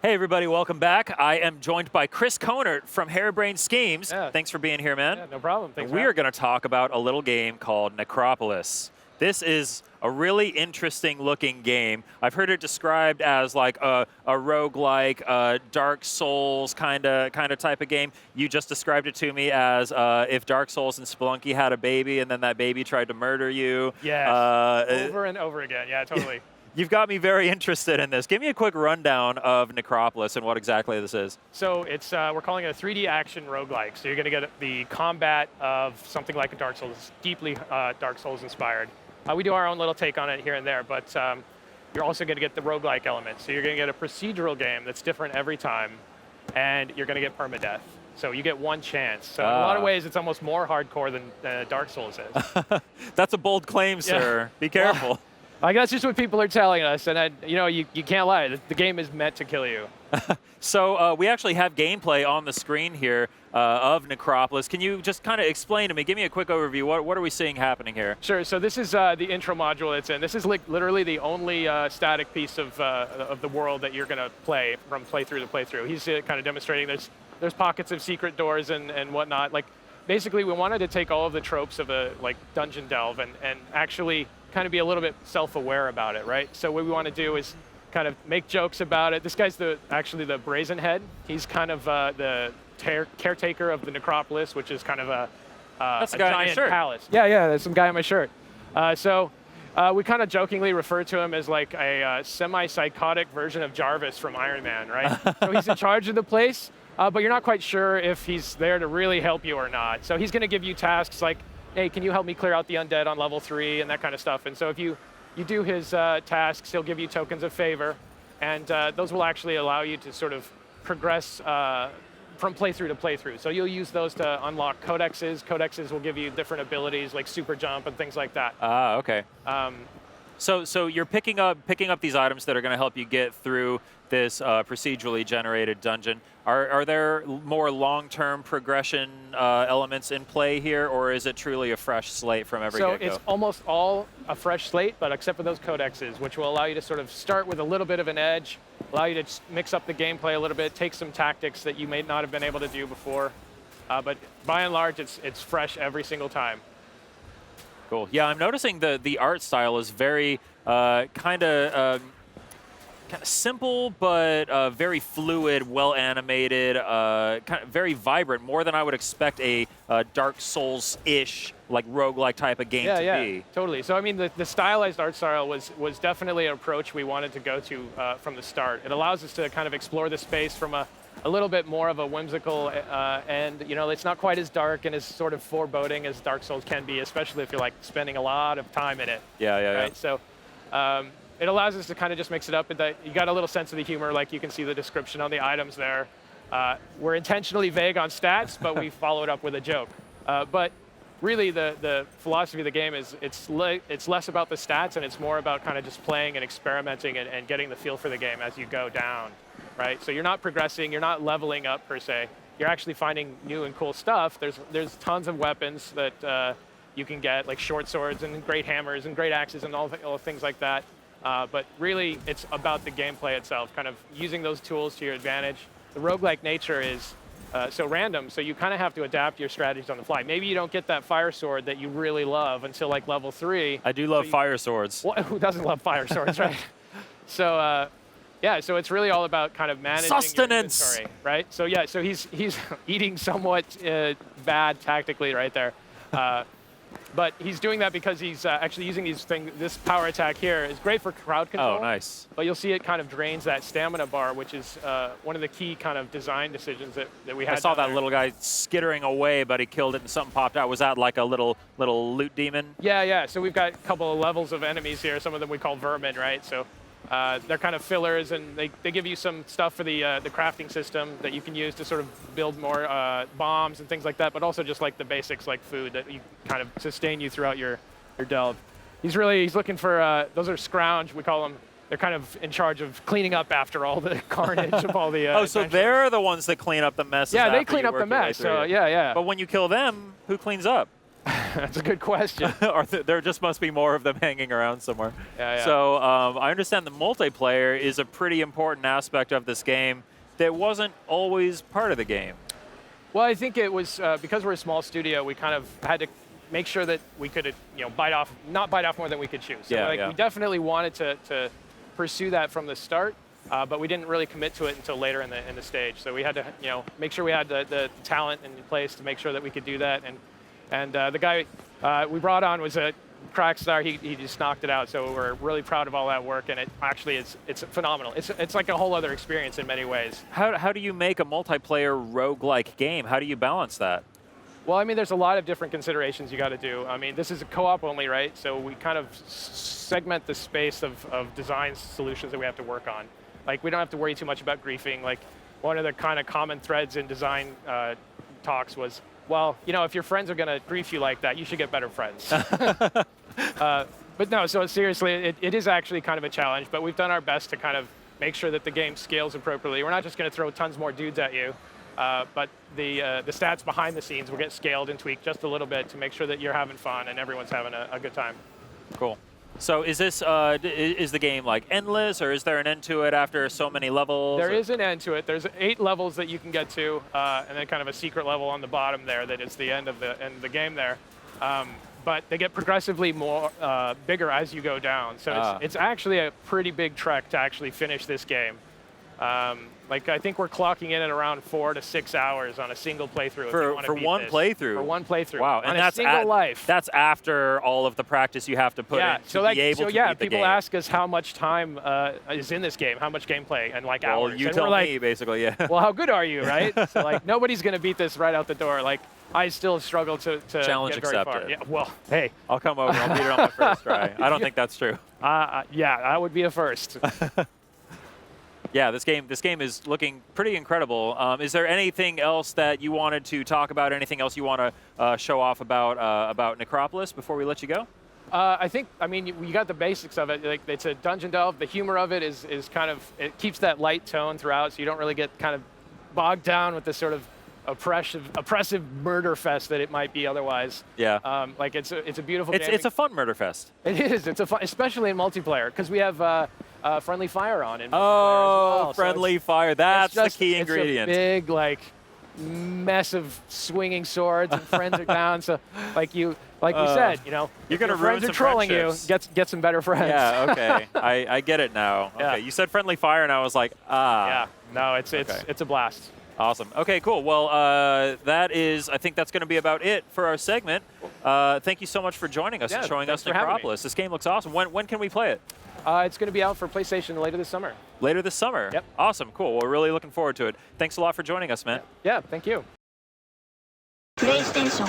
Hey everybody, welcome back. I am joined by Chris Kohnert from Harebrained Schemes. Yeah. Thanks for being here, man. Yeah, no problem. Thanks. We are going to talk about a little game called NECROPOLIS. This is a really interesting looking game. I've heard it described as like a roguelike, Dark Souls kind of type of game. You just described it to me as if Dark Souls and Spelunky had a baby and then that baby tried to murder you. Yes, over and over again. Yeah, totally. You've got me very interested in this. Give me a quick rundown of NECROPOLIS and what exactly this is. So it's we're calling it a 3D action roguelike. So you're going to get the combat of something like a Dark Souls, deeply Dark Souls inspired. We do our own little take on it here and there, but you're also going to get the roguelike element. So you're going to get a procedural game that's different every time, and you're going to get permadeath. So you get one chance. So in a lot of ways, it's almost more hardcore than Dark Souls is. That's a bold claim, sir. Yeah. Be careful. Well, I guess that's just what people are telling us, and you can't lie. The game is meant to kill you. So we actually have gameplay on the screen here of NECROPOLIS. Can you just kind of explain to me, give me a quick overview, what are we seeing happening here? Sure, so this is the intro module it's in. This is literally the only static piece of the world that you're going to play from playthrough to playthrough. He's kind of demonstrating there's pockets of secret doors and whatnot. Like, basically, we wanted to take all of the tropes of a dungeon delve and actually kind of be a little bit self-aware about it, right? So what we want to do is kind of make jokes about it. This guy's actually the Brazen Head. He's kind of the caretaker of the NECROPOLIS, which is kind of a giant palace. Yeah, there's some guy on my shirt. So we kind of jokingly refer to him as like a semi-psychotic version of Jarvis from Iron Man, right? So he's in charge of the place, but you're not quite sure if he's there to really help you or not. So he's going to give you tasks like, hey, can you help me clear out the undead on level 3 and that kind of stuff. And so if you do his tasks, he'll give you tokens of favor, and those will actually allow you to sort of progress from playthrough to playthrough. So you'll use those to unlock codexes. Codexes will give you different abilities like super jump and things like that. Okay. So you're picking up these items that are going to help you get through this procedurally generated dungeon. Are there more long-term progression elements in play here, or is it truly a fresh slate from every get-go? So it's almost all a fresh slate, but except for those codexes, which will allow you to sort of start with a little bit of an edge, allow you to mix up the gameplay a little bit, take some tactics that you may not have been able to do before. But by and large, it's fresh every single time. Cool. Yeah, I'm noticing the art style is very kind of simple, but very fluid, well animated, kind of very vibrant, more than I would expect a Dark Souls-ish, like roguelike type of game to be. Yeah, totally. So I mean, the stylized art style was definitely an approach we wanted to go to from the start. It allows us to kind of explore the space from a little bit more of a whimsical end. You know, it's not quite as dark and as sort of foreboding as Dark Souls can be, especially if you're like spending a lot of time in it. Yeah. So it allows us to kind of just mix it up, and that you got a little sense of the humor, like you can see the description on the items there. We're intentionally vague on stats, but we follow it up with a joke. But really, the philosophy of the game is it's less about the stats, and it's more about kind of just playing and experimenting and getting the feel for the game as you go down, right? So you're not progressing, you're not leveling up per se. You're actually finding new and cool stuff. There's tons of weapons that you can get, like short swords and great hammers and great axes and all things like that. But really, it's about the gameplay itself, kind of using those tools to your advantage. The roguelike nature is so random, so you kind of have to adapt your strategies on the fly. Maybe you don't get that fire sword that you really love until like level 3. I do love fire swords. Well, who doesn't love fire swords, right? So yeah, so it's really all about kind of managing sustenance, your inventory, right? So yeah, so he's eating somewhat bad tactically right there. But he's doing that because he's actually using this power attack here is great for crowd control. Oh, nice. But you'll see it kind of drains that stamina bar, which is one of the key kind of design decisions that we had. I saw that little guy skittering away, but he killed it and something popped out. Was that like a little loot demon? Yeah. So we've got a couple of levels of enemies here. Some of them we call vermin, right? So they're kind of fillers, and they give you some stuff for the crafting system that you can use to sort of build more bombs and things like that, but also just like the basics like food that you kind of sustain you throughout your delve. He's looking for, those are scrounge, we call them. They're kind of in charge of cleaning up after all the carnage of all the oh, so they're the ones that clean up the mess. Yeah, they clean up the mess, so yeah. But when you kill them, who cleans up? That's a good question. Or there just must be more of them hanging around somewhere. Yeah. So I understand the multiplayer is a pretty important aspect of this game that wasn't always part of the game. Well, I think it was because we're a small studio, we kind of had to make sure that we could, not bite off more than we could chew. So we definitely wanted to pursue that from the start, but we didn't really commit to it until later in the stage. So we had to, make sure we had the talent in place to make sure that we could do that. And the guy we brought on was a crack star. He just knocked it out. So we're really proud of all that work, and it actually it's phenomenal. It's like a whole other experience in many ways. How do you make a multiplayer roguelike game? How do you balance that? Well, I mean, there's a lot of different considerations you got to do. I mean, this is a co-op only, right? So we kind of segment the space of design solutions that we have to work on. Like, we don't have to worry too much about griefing. Like, one of the kind of common threads in design talks was, well, if your friends are going to grief you like that, you should get better friends. But no, so seriously, it is actually kind of a challenge, but we've done our best to kind of make sure that the game scales appropriately. We're not just going to throw tons more dudes at you. But the stats behind the scenes will get scaled and tweaked just a little bit to make sure that you're having fun and everyone's having a good time. Cool. So is this is the game like endless, or is there an end to it after so many levels? There is an end to it. There's 8 levels that you can get to, and then kind of a secret level on the bottom there that is the end of the game there. But they get progressively more bigger as you go down. So it's actually a pretty big trek to actually finish this game. Like, I think we're clocking in at around 4 to 6 hours on a single playthrough. For one playthrough? For one playthrough. Wow, and that's a single life. That's after all of the practice you have to put in to be able to beat the game. People ask us how much time is in this game, how much gameplay, and like hours. Well, you and tell we're me, basically, yeah. Well, how good are you, right? So, like, nobody's going to beat this right out the door. Like, I still struggle to Challenge get very far. accepted. Yeah, well, hey. I'll come over. I'll beat it on my first try. I don't think that's true. Yeah, that would be a first. Yeah, this game is looking pretty incredible. Is there anything else that you wanted to talk about? Anything else you want to show off about NECROPOLIS before we let you go? I mean, you got the basics of it. Like, it's a dungeon delve. The humor of it is kind of, it keeps that light tone throughout, so you don't really get kind of bogged down with this sort of oppressive murder fest that it might be otherwise. Yeah. Like, it's a beautiful game. It's a fun murder fest. It is. It's a fun, especially in multiplayer, because we have friendly fire on in multiplayer as well. So friendly fire. That's the key ingredient. It's a big, like, mess of swinging swords, and friends are down. So, like we said, you're gonna friends are trolling you. Get some better friends. Yeah. Okay. I get it now. Yeah. Okay. You said friendly fire, and I was like, ah. Yeah. No, it's a blast. Awesome. Okay, cool. Well, I think that's going to be about it for our segment. Thank you so much for joining us and showing us NECROPOLIS. This game looks awesome. When can we play it? It's going to be out for PlayStation later this summer. Later this summer? Yep. Awesome. Cool. We're really looking forward to it. Thanks a lot for joining us, man. Yeah, thank you. PlayStation